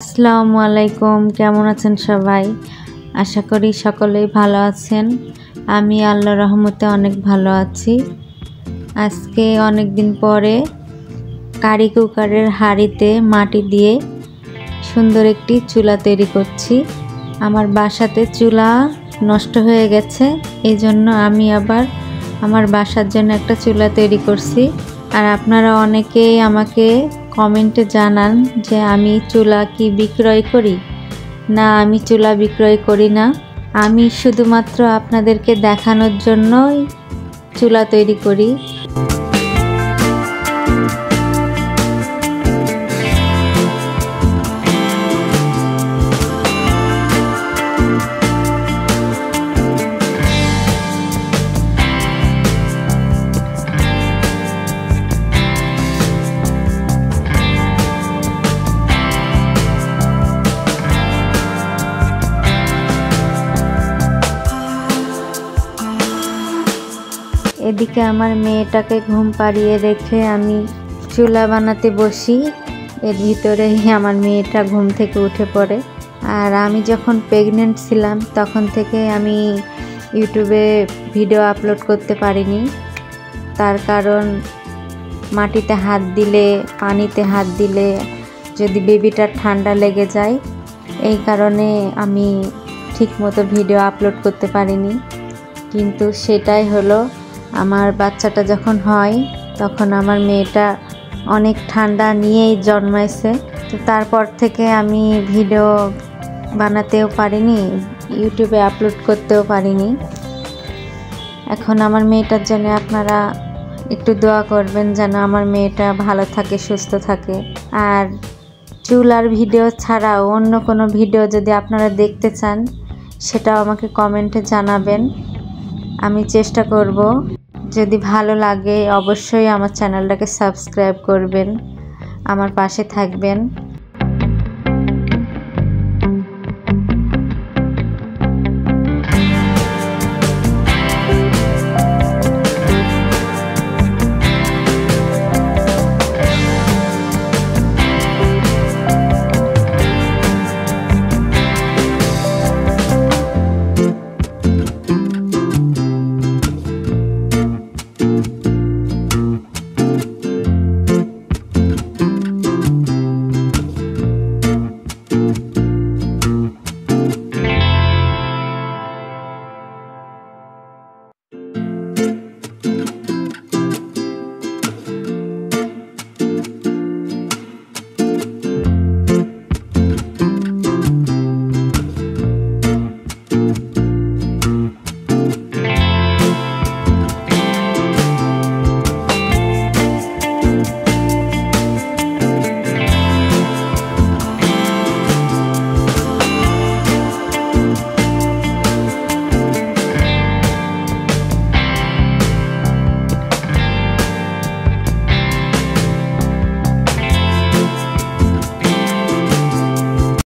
আসসালামু আলাইকুম, কেমন আছেন সবাই? আশা করি সকলেই ভালো আছেন। আমি আল্লাহর রহমতে অনেক ভালো আছি। আজকে অনেক দিন পরে কারি কুকারের হাঁড়িতে মাটি দিয়ে সুন্দর একটি চুলা তৈরি করছি। আমার বাসাতে চুলা নষ্ট হয়ে গেছে, এই জন্য আমি আবার আমার বাসার জন্য একটা চুলা তৈরি করছি। আর আপনারা অনেকেই আমাকে কমেন্টে জানান যে আমি চুলা কি বিক্রয় করি? না, আমি চুলা বিক্রয় করি না। আমি শুধুমাত্র আপনাদেরকে দেখানোর জন্যই চুলা তৈরি করি। এদিকে আমার মেয়েটাকে ঘুম পাড়িয়ে রেখে আমি চুলা বানাতে বসি। এর ভিতরেই আমার মেয়েটা ঘুম থেকে উঠে পড়ে। আর আমি যখন প্রেগনেন্ট ছিলাম তখন থেকে আমি ইউটিউবে ভিডিও আপলোড করতে পারিনি, তার কারণ মাটিতে হাত দিলে, পানিতে হাত দিলে যদি বেবিটার ঠান্ডা লেগে যায়, এই কারণে আমি ঠিকমতো ভিডিও আপলোড করতে পারিনি। কিন্তু সেটাই হলো, আমার বাচ্চাটা যখন হয় তখন আমার মেয়েটা অনেক ঠান্ডা নিয়েই জন্মাইছে। তো তারপর থেকে আমি ভিডিও বানাতেও পারিনি, ইউটিউবে আপলোড করতেও পারিনি। এখন আমার মেয়েটার জন্য আপনারা একটু দোয়া করবেন যেন আমার মেয়েটা ভালো থাকে, সুস্থ থাকে। আর চুলার ভিডিও ছাড়াও অন্য কোনো ভিডিও যদি আপনারা দেখতে চান, সেটাও আমাকে কমেন্টে জানাবেন, আমি চেষ্টা করব। যদি ভালো লাগে অবশ্যই আমার চ্যানেলটাকে সাবস্ক্রাইব করবেন, আমার পাশে থাকবেন।